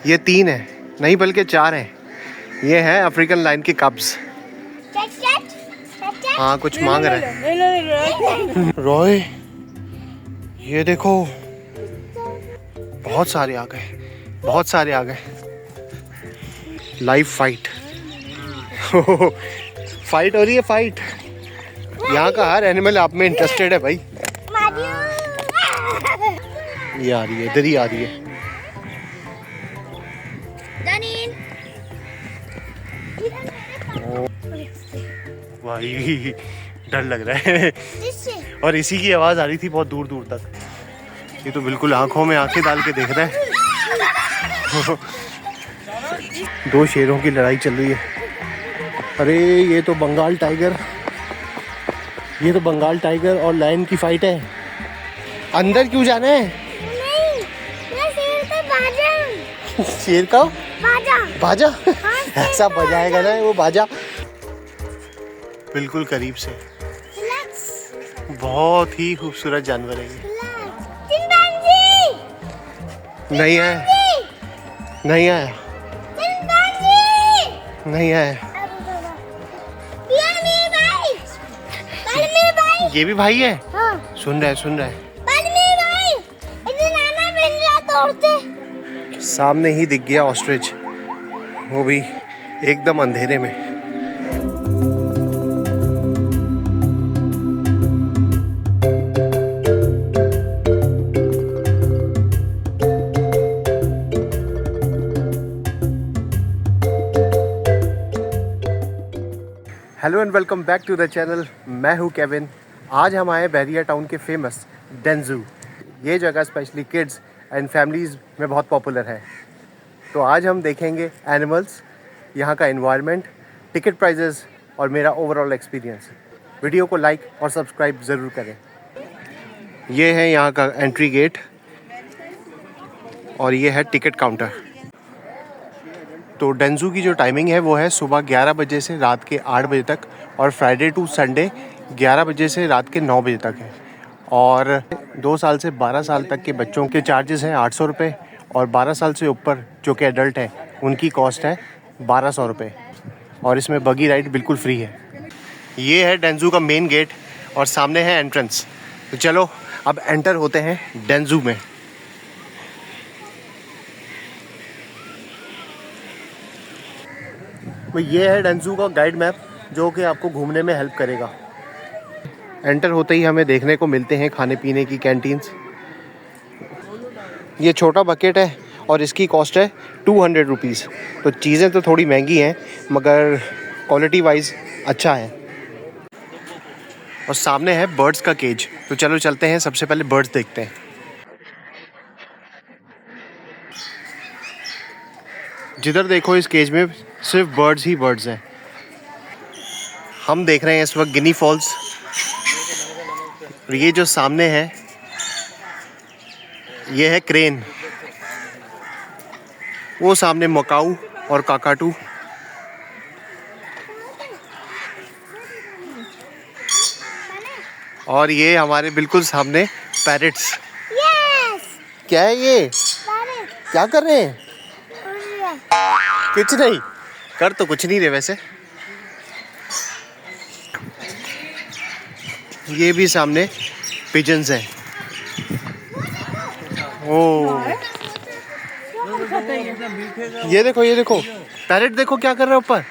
ये 3 है, नहीं बल्कि 4 हैं। ये है अफ्रीकन लाइन के कब्स। हाँ कुछ मांग रहा है। रॉय ये देखो, बहुत सारे आ गए, बहुत सारे आ गए। Live fight. फाइट हो रही है, फाइट। यहाँ का हर एनिमल आप में इंटरेस्टेड है भाई। ये आ रही है, इधर ही आ रही है। भाई डर लग रहा है। और इसी की आवाज आ रही थी बहुत दूर दूर तक। ये तो बिल्कुल आंखों में आंखें डाल के देख रहा है। 2 शेरों की लड़ाई चल रही है। अरे ये तो बंगाल टाइगर, ये तो बंगाल टाइगर और लायन की फाइट है। अंदर क्यों जाना है? शेर का बाजा। ऐसा बजाएगा ना वो बाजा, बिल्कुल करीब से। बहुत ही खूबसूरत जानवर है ये। नहीं आया, नहीं आया, नहीं आया। ये भी भाई है? हाँ। सुन रहा है, सुन रहा है। सामने ही दिख गया ऑस्ट्रिच, वो भी एकदम अंधेरे में। Hello and welcome back to the channel. मैं हूं केविन। आज हम आए बैरिया टाउन के फेमस डेंजू। ये जगह स्पेशली किड्स एंड फैमिलीज़ में बहुत पॉपुलर है। तो आज हम देखेंगे एनिमल्स, यहाँ का एनवायरनमेंट, टिकट प्राइजेस और मेरा ओवरऑल एक्सपीरियंस। वीडियो को लाइक और सब्सक्राइब ज़रूर करें। ये है यहाँ का एंट्री गेट और ये है टिकट काउंटर। तो डेंजू की जो टाइमिंग है वो है सुबह 11 बजे से रात के 8 बजे तक और फ्राइडे टू संडे 11 बजे से रात के 9 बजे तक है। और 2 साल से 12 साल तक के बच्चों के चार्जेस हैं 800 रुपये और 12 साल से ऊपर जो कि एडल्ट हैं उनकी कॉस्ट है 1200 रुपये। और इसमें बगी राइड बिल्कुल फ्री है। ये है डेंजू का मेन गेट और सामने है एंट्रेंस। तो चलो अब एंटर होते हैं डेंजू में। तो ये है डेंजू का गाइड मैप जो कि आपको घूमने में हेल्प करेगा। एंटर होते ही हमें देखने को मिलते हैं खाने पीने की कैंटीन्स। ये छोटा बकेट है और इसकी कॉस्ट है 200 रुपीज़। तो चीज़ें तो थोड़ी महंगी हैं मगर क्वालिटी वाइज अच्छा है। और सामने है बर्ड्स का केज। तो चलो चलते हैं, सबसे पहले बर्ड्स देखते हैं। जिधर देखो इस केज में सिर्फ बर्ड्स ही बर्ड्स हैं। हम देख रहे हैं इस वक्त गिनी फॉल्स। और ये जो सामने है ये है क्रेन। वो सामने मकाऊ और काकाटू। और ये हमारे बिल्कुल सामने पैरेट्स। क्या है ये? क्या कर रहे हैं? कुछ नहीं कर, तो कुछ नहीं रहे वैसे। ये भी सामने पिजन्स हैं। ओ ये देखो, ये देखो पैरेट देखो क्या कर रहा है ऊपर।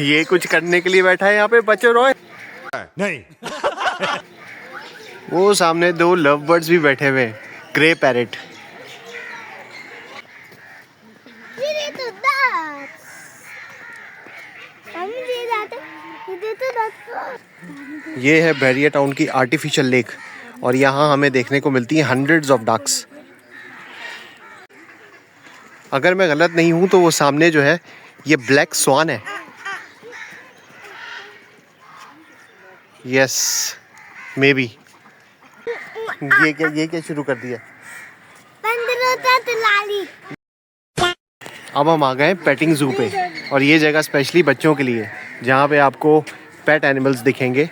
ये कुछ करने के लिए बैठा है यहाँ पे। बच्चों रोए नहीं। वो सामने 2 लव बर्ड्स भी बैठे हुए, ग्रे पैरेट। ये है बैरिया टाउन की आर्टिफिशियल लेक और यहाँ हमें देखने को मिलती हैं हंड्रेड्स ऑफ डक्स। अगर मैं गलत नहीं हूँ तो वो सामने जो है ये ब्लैक स्वान है। Yes may be. ये क्या शुरू कर दिया? अब हम आ गए पेटिंग जू पे और ये जगह स्पेशली बच्चों के लिए जहाँ पे आपको पेट एनिमल्स दिखेंगे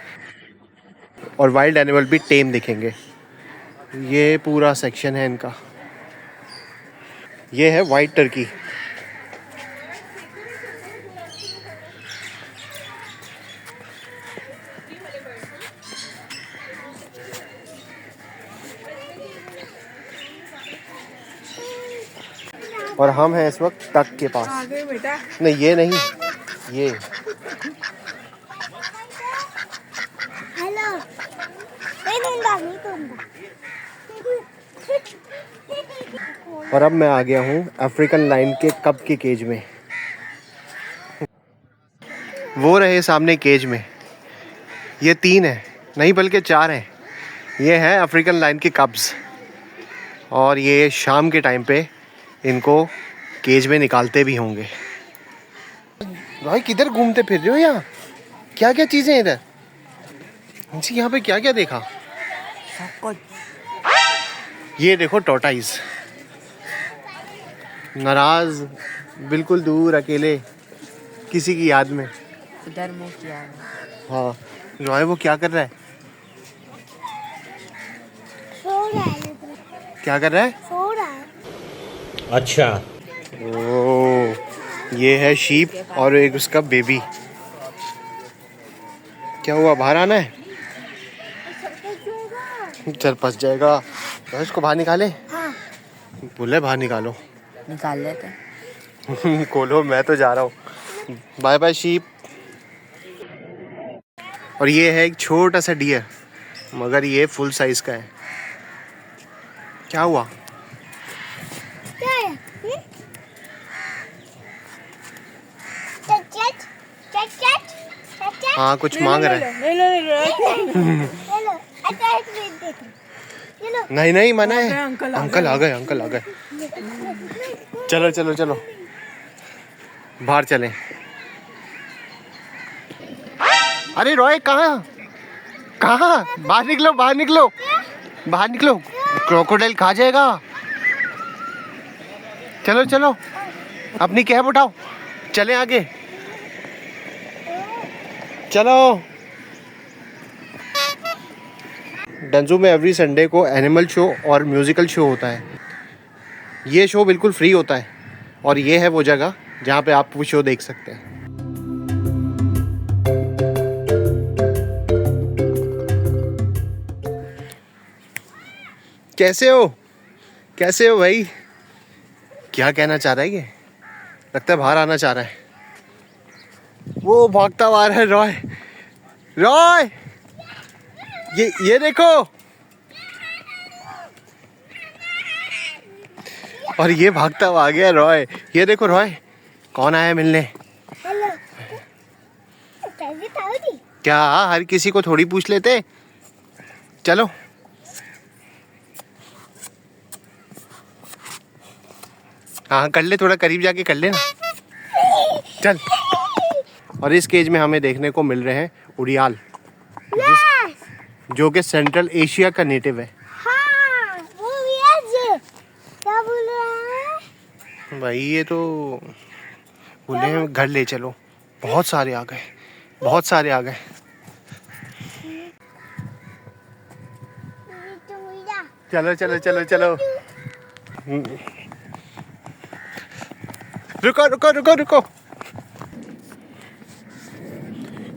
और वाइल्ड एनिमल भी टेम दिखेंगे। ये पूरा सेक्शन है इनका। ये है वाइट टर्की। और हम हैं इस वक्त डक के पास। बेटा नहीं ये नहीं, ये हेलो, नहीं दूंगा। और अब मैं आ गया हूँ अफ्रीकन लाइन के कप के केज में। वो रहे सामने केज में, ये 3 है, नहीं बल्कि 4 हैं। ये हैं अफ्रीकन लाइन के कब्स, और ये शाम के टाइम पे इनको केज में निकालते भी होंगे। भाई किधर घूमते फिर रहे हो यहाँ? क्या क्या चीज़ें हैं इधर? जी यहाँ पे क्या क्या देखा? सब कुछ। ये देखो टॉर्टाइज, नाराज, बिल्कुल दूर अकेले किसी की याद में। इधर मुँह किया है। हाँ रॉय वो क्या कर रहा है? सो रहा है, क्या कर रहा है? सो रहा है। अच्छा। ओ ये है शीप और एक उसका बेबी। क्या हुआ, बाहर आना है? चल फंस जाएगा। तो इसको बाहर निकाले। हाँ। बोले बाहर निकालो। निकाल लेते। खोलो, मैं तो जा रहा हूँ। Bye bye sheep. और ये है एक छोटा सा डियर, मगर ये फुल साइज का है। क्या हुआ? क्या है? चट। हाँ कुछ मांग रहा है। हेलो, अटैच में देखो। हेलो, नहीं नहीं मना है। अंकल अंकल आ गए, अंकल आ गए। चलो चलो चलो बाहर चलें। अरे रॉय कहाँ कहाँ? बाहर निकलो, बाहर निकलो, बाहर निकलो, क्रोकोडाइल खा जाएगा। चलो चलो अपनी कैब उठाओ, चले आगे, चलो। डेंजू में एवरी संडे को एनिमल शो और म्यूजिकल शो होता है। ये शो बिल्कुल फ्री होता है, और ये है वो जगह जहाँ पे आप वो शो देख सकते हैं। कैसे हो? कैसे हो भाई? क्या कहना चाह रहा है ये? लगता है बाहर आना चाह रहा है। वो भागता हुआ आ रहा है रॉय। रॉय ये देखो। और ये भागता हुआ आ गया रॉय। ये देखो रॉय, कौन आया मिलने? हेलो। कैसे था जी? क्या हर किसी को थोड़ी पूछ लेते? चलो हाँ कर ले, थोड़ा करीब जाके कर ले ना, चल। और इस केज में हमें देखने को मिल रहे हैं उड़ियाल, जो कि सेंट्रल एशिया का नेटिव है। हाँ, वो ये क्या बोल रहा है? भाई ये तो बोले हैं घर ले चलो। बहुत सारे आ गए, बहुत सारे आ गए। चलो चलो चलो चलो। रुको रुको रुको रुको।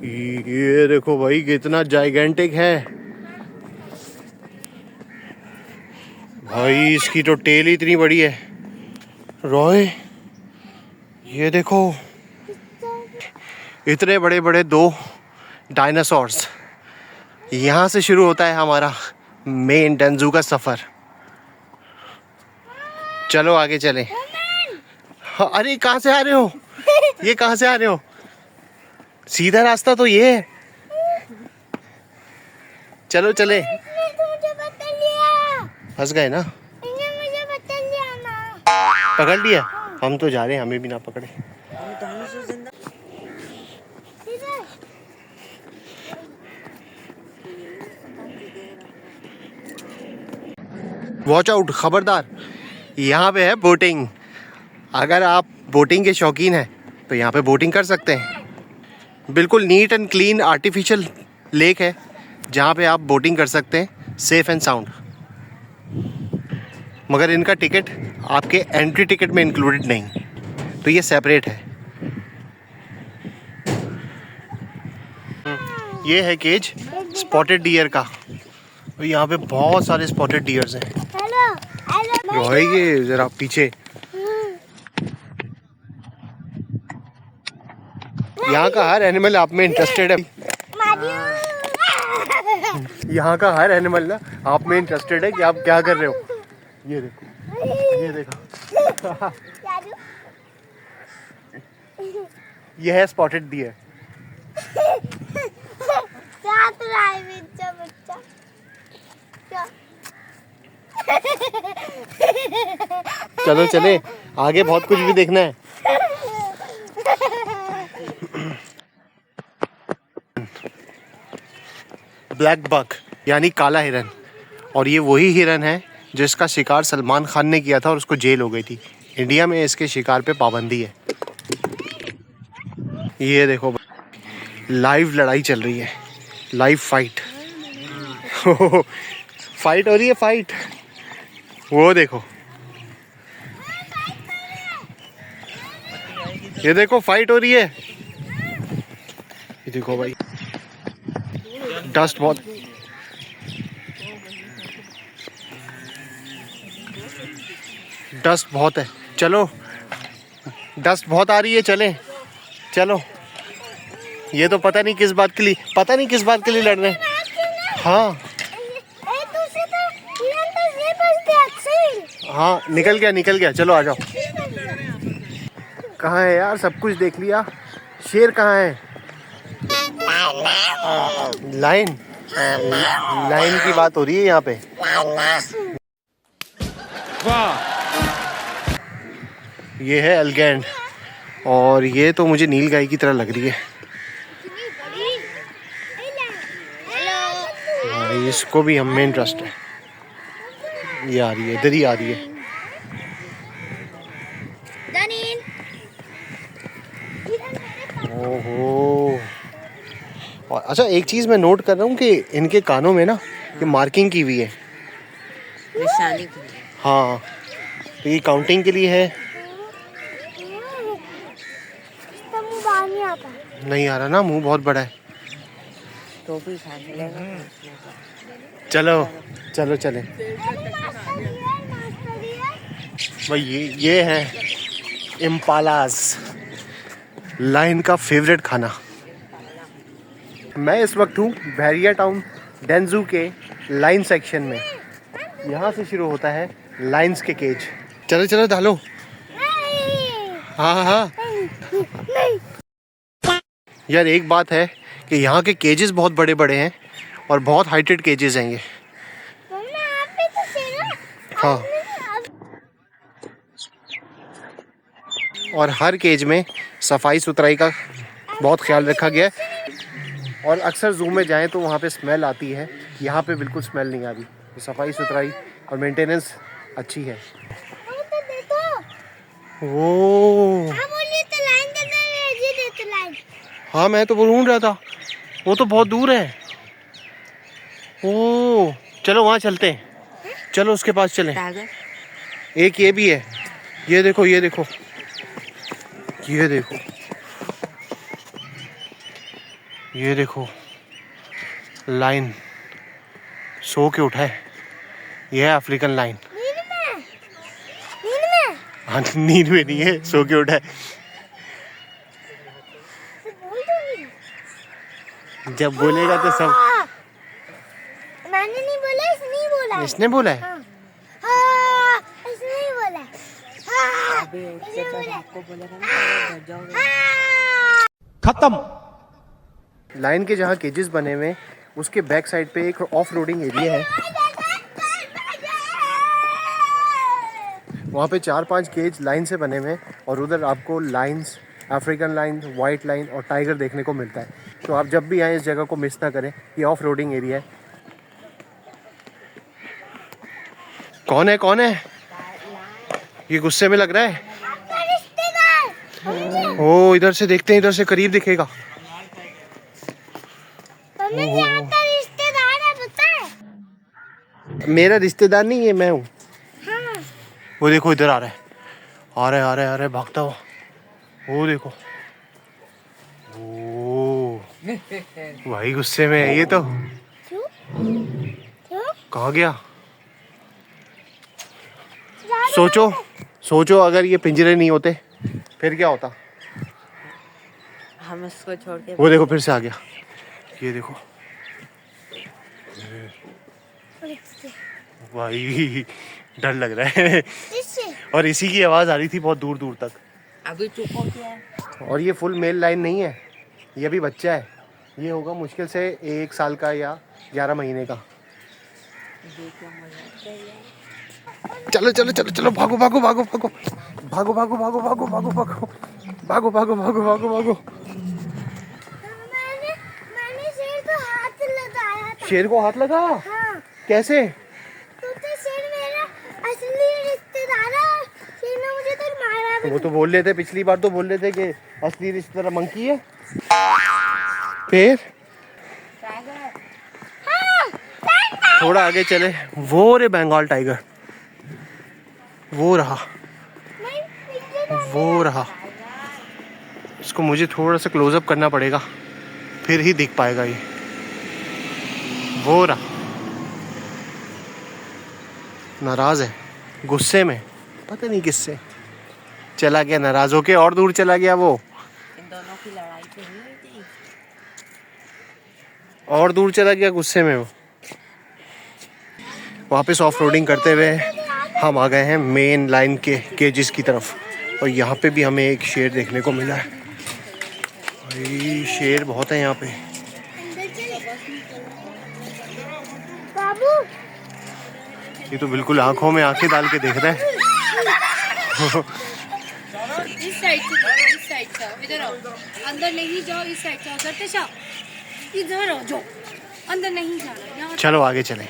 ये देखो भाई कितना जाइगेंटिक है भाई, इसकी तो टेल ही इतनी बड़ी है। रॉय ये देखो, इतने बड़े बड़े 2 डायनासोर्स। यहाँ से शुरू होता है हमारा मेन डेंजू का सफर। चलो आगे चलें। हाँ, अरे कहाँ से आ रहे हो? ये कहाँ से आ रहे हो? सीधा रास्ता तो ये है। चलो चले। फंस गए ना? मुझे बता लिया ना। पकड़ लिया? हम तो जा रहे हैं, हमें भी ना पकड़े। वॉच आउट, खबरदार, यहाँ पे है बोटिंग। अगर आप बोटिंग के शौकीन हैं तो यहाँ पे बोटिंग कर सकते हैं। बिल्कुल neat and clean artificial lake है, जहाँ पे आप बोटिंग कर सकते हैं सेफ एंड साउंड। मगर इनका टिकट आपके एंट्री टिकट में इंक्लूडेड नहीं, तो ये सेपरेट है। ये है केज स्पॉटेड डियर का। तो यहाँ पे बहुत सारे स्पॉटेड डियर्स हैं। हेलो हेलो रोएंगे जरा पीछे। यहाँ का हर एनिमल आप में इंटरेस्टेड है। यहाँ का हर एनिमल ना आप में इंटरेस्टेड है कि आप क्या कर रहे हो। ये देखो, ये देखो। ये है स्पॉटेड डियर। चलो चले, आगे बहुत कुछ भी देखना है। ब्लैक बक यानी काला हिरन, और ये वही हिरन है जिसका शिकार सलमान खान ने किया था और उसको जेल हो गई थी। इंडिया में इसके शिकार पे पाबंदी है। ये देखो, लाइव लड़ाई चल रही है, लाइव फाइट। फाइट हो रही है, फाइट। वो देखो, ये देखो फाइट हो रही है। ये देखो भाई, डस्ट बहुत है। चलो, डस्ट बहुत आ रही है, चले चलो। ये तो पता नहीं किस बात के लिए लड़ रहे हैं। हाँ हाँ, निकल गया। चलो आ जाओ। कहाँ है यार, सब कुछ देख लिया। शेर कहाँ है? लाइन की बात हो रही है यहाँ पे। ये है एलिगेंट, और ये तो मुझे नील गाय की तरह लग रही है। इसको भी हम में इंटरेस्ट है। ये आ रही है, इधर ही आ रही है। ओहो, और अच्छा एक चीज मैं नोट कर रहा हूँ कि इनके कानों में ना ये मार्किंग की हुई है। निशानी की है। हाँ, तो ये काउंटिंग के लिए है। नहीं आ रहा ना, मुंह बहुत बड़ा है। तो भी खा लेगा। चलो चले भाई। ये है इम्पालास, लाइन का फेवरेट खाना। मैं इस वक्त हूँ बैरिया टाउन डेंजू के लाइन सेक्शन में। यहाँ से शुरू होता है लाइन्स के केज। चलो डालो। हाँ। यार एक बात है कि यहाँ के केजेस बहुत बड़े बड़े हैं और बहुत हाइटेड केजेस हैं ये। हाँ, और हर केज में सफाई सुथराई का बहुत ख्याल रखा गया है। और अक्सर जू में जाएं तो वहाँ पे स्मेल आती है, यहाँ पे बिल्कुल स्मेल नहीं आती। तो सफाई सुथराई और मेंटेनेंस अच्छी है। वो हाँ, मैं तो ढूंढ रहा था, वो तो बहुत दूर है। ओ चलो वहाँ चलते हैं, चलो उसके पास चलें। एक ये भी है, ये देखो लाइन सो के उठा है। ये है अफ्रीकन लाइन। हाँ, नींद में नहीं है, सो के उठा है। जब बोलेगा तो सब। मैंने नहीं बोला, इसने बोला है। इसने नहीं बोला। अभी उससे जब आपको बोलेगा ना तो जाओगे। खत्म। लाइन के जहाँ केजेस बने हुए उसके बैक साइड पे एक ऑफ रोडिंग एरिया है। वहाँ पे 4-5 केज लाइन से बने हुए हैं और उधर आपको lines, African line, white line और टाइगर देखने को मिलता है। तो आप जब भी आए इस जगह को मिस ना करें, ये ऑफ रोडिंग एरिया है। कौन है? ये गुस्से में लग रहा है। ओ, इधर से देखते हैं, इधर से करीब दिखेगा। रिश्तेदार है, पता है? मेरा रिश्तेदार नहीं है, मैं हूँ। हाँ। वो देखो इधर आ रहा है, आ रहा है, आ रहा है, आ रहा है भागता हुआ। वो देखो, ओ भाई गुस्से में है ये तो। क्यों क्यों कहाँ गया? सोचो सोचो, अगर ये पिंजरे नहीं होते फिर क्या होता? हम इसको छोड़ के वो देखो फिर से आ गया, ये देखो भाई, डर लग रहा है। इससे और इसी की आवाज आ रही थी बहुत दूर दूर तक। अभी चुप हो गया है। और ये फुल मेल लाइन नहीं है, ये अभी बच्चा है। ये होगा मुश्किल से 1 साल का या 11 महीने का। देखो मजा आता है। चलो चलो चलो चलो, भागो भागो भागो भागो भागो भागो भागो भागो भागो भागो भागो भागो भागो भागो भागो। मैंने शेर को हाथ लगाया था। शेर को हाथ लगा? हाँ, कैसे? क्योंकि शेर मेरा असली रिश्तेदार है। शेर ने मुझे तो मारा भी। वो तो बोल रहे थे, पिछली बार तो बोल रहे थे कि असली रिश्तेदार मंकी है। फिर थोड़ा आगे चले, वो रे बंगाल टाइगर, वो रहा, वो रहा। इसको मुझे थोड़ा सा क्लोजअप करना पड़ेगा, फिर ही दिख पाएगा ये। वो रहा, नाराज है, गुस्से में, पता नहीं किससे चला गया, नाराज होके और दूर चला गया वो। इन दोनों की लड़ाई तो हुई थी। और दूर चला गया गुस्से में वो। वापस ऑफ रोडिंग करते हुए हम आ गए हैं मेन लाइन के केजेस की तरफ। और यहाँ पे भी हमें एक शेर देखने को मिला है। भाई शेर बहुत है यहाँ पे। बाबू ये तो बिल्कुल आंखों में आंखें डाल के देख रहा है। इस साइड से जाओ, इस साइड से आओ, इधर आओ, अंदर नहीं जाओ, इस साइड से आओ, करते जाओ, इधर आओ, जो अंदर नहीं जाना, यहाँ चलो आगे चलें।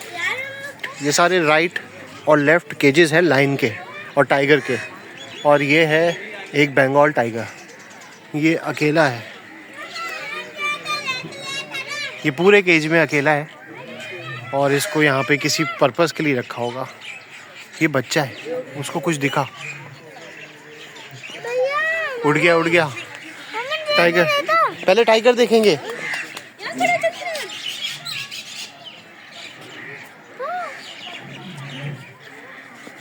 ये सारे राइट और लेफ्ट केजेस हैं लाइन के और टाइगर के। और ये है एक बंगाल टाइगर, ये अकेला है, ये पूरे केज में अकेला है। और इसको यहाँ पे किसी पर्पस के लिए रखा होगा। ये बच्चा है, उसको कुछ दिखा, उड़ गया उड़ गया। टाइगर, पहले टाइगर देखेंगे।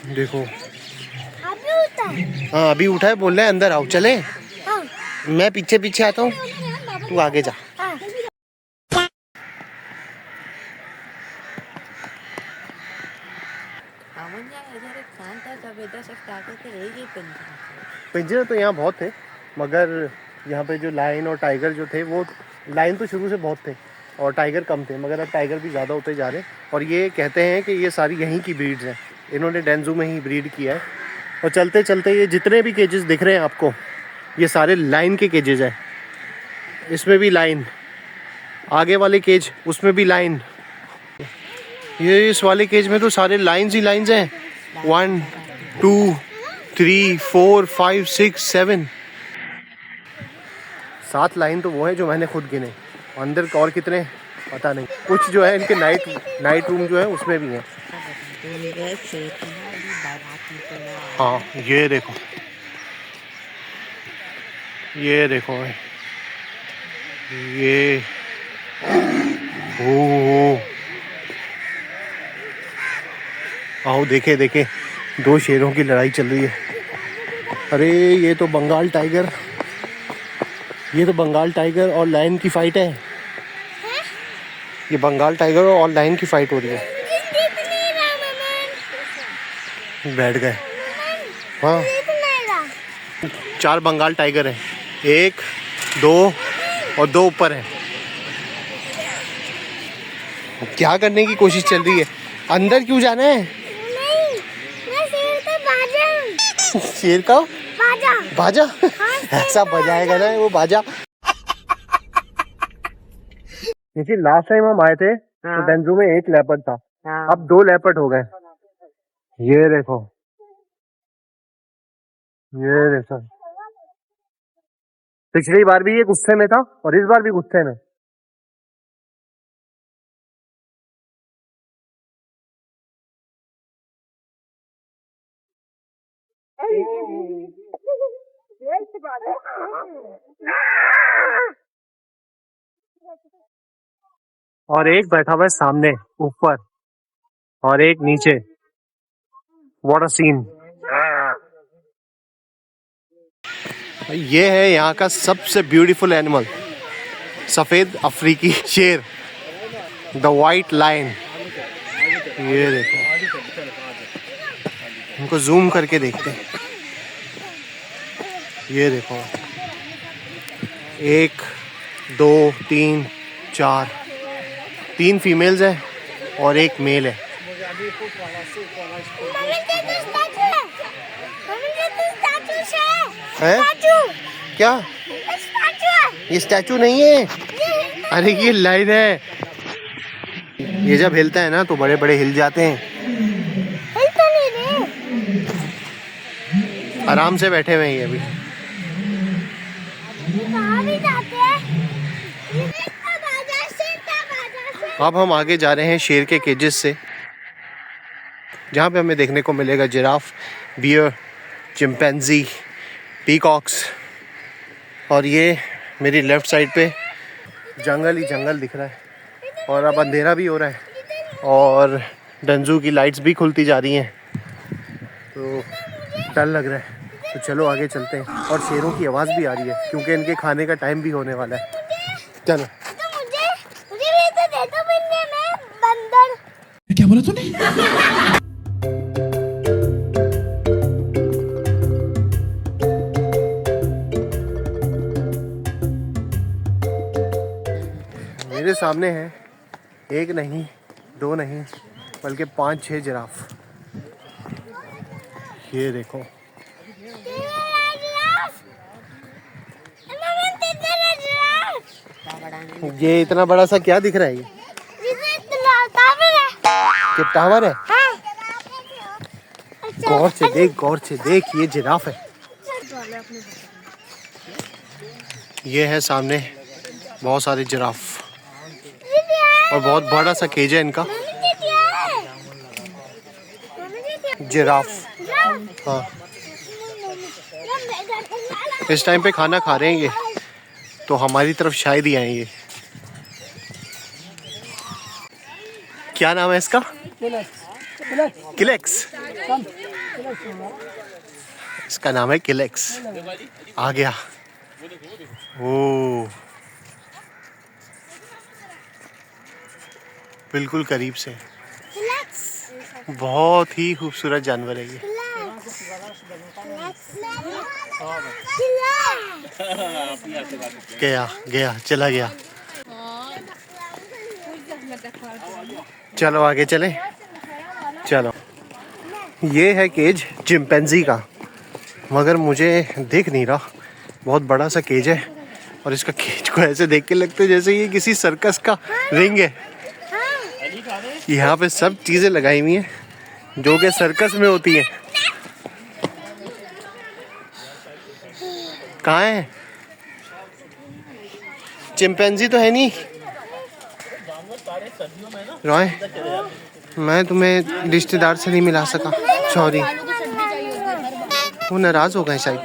देखो, अभी होता है। हाँ अभी उठा है, बोल रहा है अंदर आओ, चले। हाँ, मैं पीछे पीछे आता हूँ, तू आगे जा। हाँ। अमन यार इधर एक शांत है, जब इधर से आगे थे एक ही पिंजरा। पिंजरे तो यहाँ बहुत थे, मगर यहाँ पे जो लायन और टाइगर जो थे, वो लायन तो शुरू से बहुत थे और टाइगर कम थे, मगर अब टाइगर भी ज़्यादा होते जा रहे हैं। और ये कहते हैं कि ये सारी यहीं की ब्रीड्स हैं, इन्होंने डेंजू में ही ब्रीड किया है। और चलते चलते ये जितने भी केजेस दिख रहे हैं आपको, ये सारे लाइन के केजेस हैं। इसमें भी लाइन, आगे वाले केज उसमें भी लाइन, ये इस वाले केज में तो सारे लाइन्स ही लाइन्स हैं। 1 2 3 4 5 6 7 7 लाइन तो वो है जो मैंने खुद गिने। अंदर और कितने पता नहीं। कुछ जो है इनके नाइट रूम जो है उसमें भी है। हाँ ये देखो, ये देखो, ये ओ आओ देखे देखे, 2 शेरों की लड़ाई चल रही है। अरे ये तो बंगाल टाइगर, ये तो बंगाल टाइगर और लायन की फाइट है। ये बंगाल टाइगर और लायन की फाइट हो रही है। बैठ गए। हाँ 4 बंगाल टाइगर हैं, 1 2 और 2 ऊपर है। क्या करने की कोशिश चल रही है? अंदर क्यों जाना है? नहीं, मैं शेर का बाजा। शेर का बाजा। बाजा? हाँ, ऐसा बजाएगा ना वो बाजा। देखिए लास्ट टाइम हम आए थे तो डेंजू में 1 लेपर्ड था, अब 2 लेपर्ड हो गए। ये देखो, ये देखो, पिछली बार भी ये गुस्से में था और इस बार भी गुस्से में। और एक बैठा हुआ है सामने ऊपर और एक नीचे। What a scene. ये है यहाँ का सबसे ब्यूटीफुल एनिमल, सफेद अफ्रीकी शेर, द वाइट लायन। ये देखो, इनको जूम करके देखते हैं। ये देखो, 1 2 3 4, 3 फीमेल्स हैं और 1 मेल है। हैं? क्या? ये स्टैचू नहीं है, अरे ये लाइन है। ये जब हिलता है ना तो बड़े बड़े हिल जाते हैं। हिल तो नहीं रहे। आराम से बैठे हुए हैं ये अभी। कहाँ भी जाते हैं? अब हम आगे जा रहे हैं शेर के केजेस से, जहाँ पे हमें देखने को मिलेगा जिराफ, बियर, चिंपैंजी, पीकॉक्स। और ये मेरी लेफ्ट साइड पे जंगल ही जंगल दिख रहा है। और अब अंधेरा भी हो रहा है और डेंजू की लाइट्स भी खुलती जा रही हैं, तो डर लग रहा है। तो चलो आगे चलते हैं। और शेरों की आवाज़ भी आ रही है क्योंकि इनके खाने का टाइम भी होने वाला है। चलो। मुझे भी तो दे दो बनने में बंदर। क्या बोला तूने? मेरे सामने है 1 नहीं 2 नहीं बल्कि 5-6 जिराफ। ये देखो, ये इतना बड़ा सा क्या दिख रहा है? ये टावर है। गौर से देख, गौर से देख, ये जिराफ है। ये है सामने बहुत सारे जिराफ और बहुत बड़ा सा केज है इनका। जिराफ, हाँ। इस टाइम पे खाना खा रहे हैं ये, तो हमारी तरफ शायद ही आए ये। क्या नाम है इसका? किलेक्स। इसका नाम है किलेक्स। आ गया। ओ, बिल्कुल करीब से। बहुत ही खूबसूरत जानवर है ये। गया गया, चला गया। चलो आगे चले, चलो। ये है केज चिंपैंजी का, मगर मुझे दिख नहीं रहा। बहुत बड़ा सा केज है और इसका केज को ऐसे देख के लगता है जैसे ये किसी सर्कस का रिंग है। यहाँ पे सब चीजें लगाई हुई हैं जो कि सर्कस में होती हैं। कहाँ है? चिंपैंजी तो है नहीं। रॉय, मैं तुम्हें रिश्तेदार से नहीं मिला सका, सॉरी। वो नाराज हो गए शायद।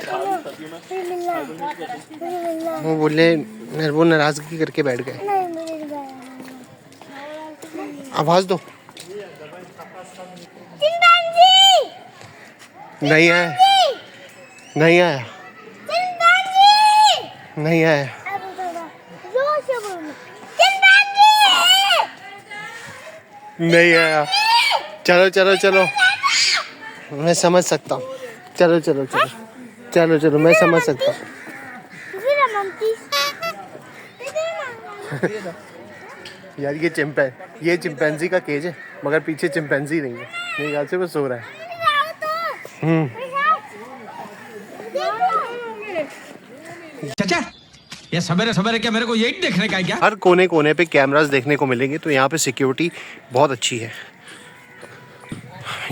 वो बोले, वो नाराजगी करके बैठ गए। आवाज दो। नहीं आया, नहीं आया, नहीं आया। नहीं आया। चलो चलो चलो, मैं समझ सकता हूँ। चलो चलो चलो चलो चलो, मैं समझ सकता हूँ। यार ये चिंपैंजी का केज है, मगर पीछे चिंपैंजी नहीं है। मेरे ख्याल से वो सो रहा है। चाचा, ये सवेरे सवेरे क्या मेरे को यही देखने का है क्या? हर कोने कोने पे कैमरास देखने को मिलेंगे, तो यहाँ पे सिक्योरिटी बहुत अच्छी है।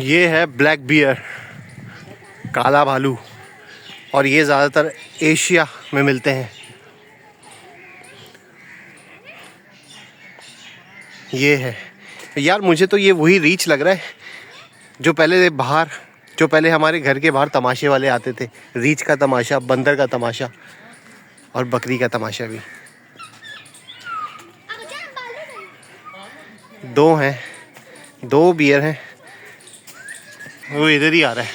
ये है ब्लैक बियर, काला भालू, और ये ज़्यादातर एशिया में मिलते हैं। ये है यार, मुझे तो ये वही रीछ लग रहा है जो पहले बाहर जो पहले हमारे घर के बाहर तमाशे वाले आते थे, रीछ का तमाशा, बंदर का तमाशा और बकरी का तमाशा भी। 2 हैं, 2 बियर हैं। वो इधर ही आ रहा है,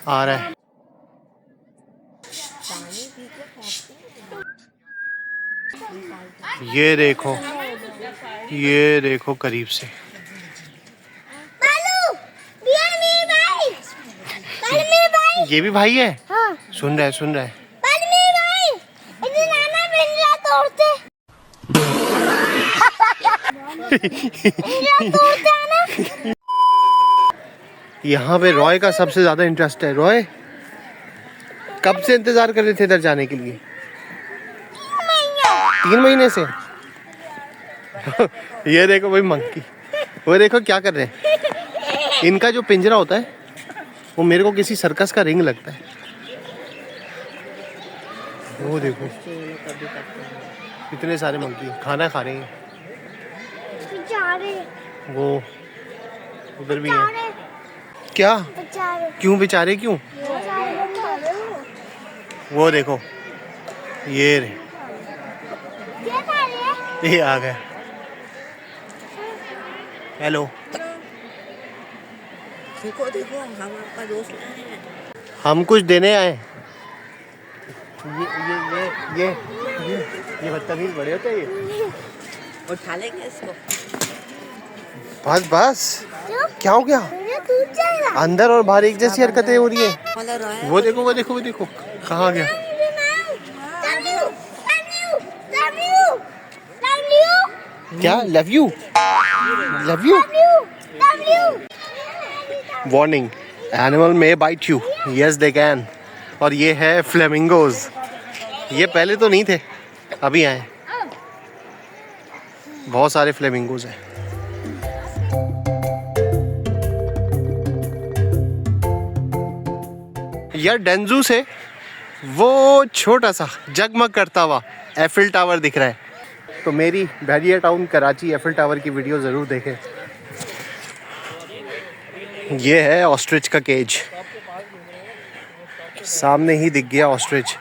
आ रहा है। ये देखो करीब से। बालू, बियर मेरे भाई। बालू मेरे भाई। ये भी भाई है? हाँ। सुन रहा है। बालू मेरे भाई। इधर नाना पिंजरा तोड़ते। पिंजरा तोड़ते आना। यहाँ पे रॉय का सबसे ज्यादा इंटरेस्ट है। रॉय कब से इंतजार कर रहे थे इधर जाने के लिए? 3 महीने से। ये देखो भाई मंकी, वो देखो क्या कर रहे हैं। इनका जो पिंजरा होता है वो मेरे को किसी सर्कस का रिंग लगता है। वो देखो इतने सारे मंकी खाना खा रहे हैं। बेचारे। वो उधर भी है। क्या? बेचारे। क्यों बेचारे क्यों? वो देखो ये रे, क्या खा रहे हैं? ये आ गया। हेलो। देखो हम आपका दोस्त हैं। हम कुछ देने आए। ये बदतमीज बड़े होते हैं ये। उठा लेंगे इसको। बस क्यों? क्या हो गया? मुझे दूध चाहिए। अंदर और बाहर एक जैसी हरकतें हो रही है। मतलब रोया। वो देखो कहाँ गया? क्या? Love you. Warning, animal may bite you. Yes they can. और ये है फ्लेमिंगोज। ये पहले तो नहीं थे, अभी आए। बहुत सारे फ्लेमिंगोज हैं। यार डेंजू से वो छोटा सा जगमग करता हुआ एफिल टावर दिख रहा है। तो मेरी barrier town Karachi Eiffel tower की वीडियो ज़रूर देखें। ये है ऑस्ट्रिच का केज। सामने ही दिख गया ऑस्ट्रिच,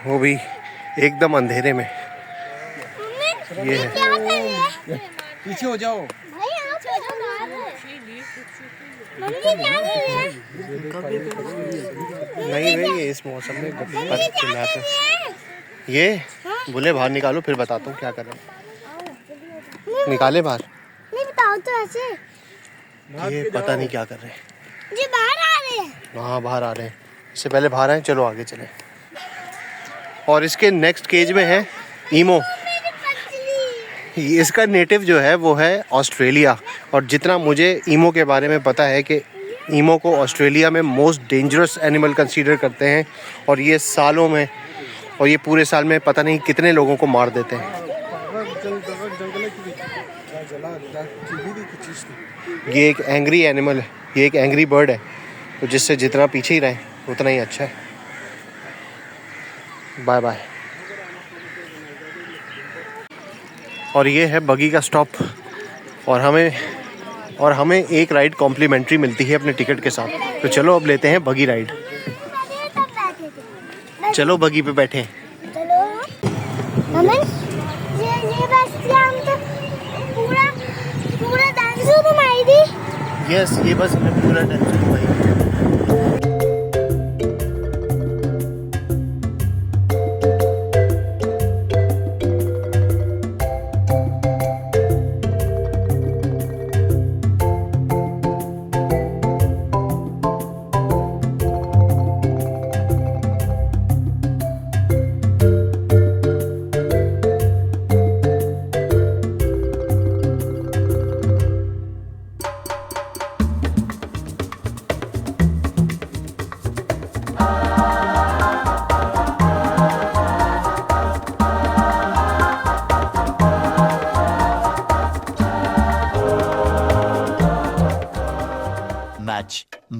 वो भी एकदम अंधेरे में। ये है। पीछे हो जाओ। नहीं भाई, ये इस मौसम में बर्फ चिल्लाते हैं। ये बोले बाहर निकालो, फिर बताता हूँ क्या कर रहा हूँ। निकाले बाहर? नहीं बताओ तो ऐसे। ये पता नहीं क्या कर रहे हैं। ये बाहर आ रहे हैं। हाँ बाहर आ रहे हैं। इससे पहले बाहर आए, चलो आगे चले। और इसके नेक्स्ट केज में है ईमो। इसका नेटिव जो है वो है ऑस्ट्रेलिया। और जितना मुझे ईमो के बारे में पता है कि ईमो को ऑस्ट्रेलिया में मोस्ट डेंजरस एनिमल कंसीडर करते हैं। और ये सालों में, और ये पूरे साल में पता नहीं कितने लोगों को मार देते हैं। ये एक एंग्री एनिमल है, ये एक एंग्री बर्ड है। तो जिससे जितना पीछे ही रहें उतना ही अच्छा है। Bye bye. और ये है बगी का स्टॉप। और हमें एक राइड कॉम्प्लीमेंट्री मिलती है अपने टिकट के साथ। तो चलो अब लेते हैं बगी राइड। चलो बगी पे बैठे। चलो अमन, ये बस हम तो पूरा डांसू घुमाई दी। यस, ये बस हमें पूरा टेंशन हुआ।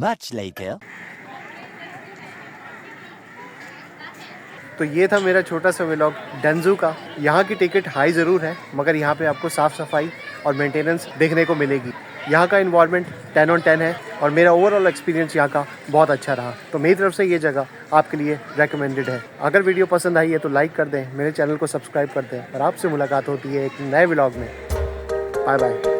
Much later. तो ये था मेरा छोटा सा व्लॉग डेंजू का। यहाँ की टिकट हाई ज़रूर है, मगर यहाँ पे आपको साफ़ सफाई और मेंटेनेंस देखने को मिलेगी। यहाँ का इन्वायरमेंट 10 on 10 है और मेरा ओवरऑल एक्सपीरियंस यहाँ का बहुत अच्छा रहा। तो मेरी तरफ से ये जगह आपके लिए रेकमेंडेड है। अगर वीडियो पसंद आई है तो लाइक कर दें, मेरे चैनल को सब्सक्राइब कर दें और आपसे मुलाकात होती है एक नए व्लॉग में। Bye bye.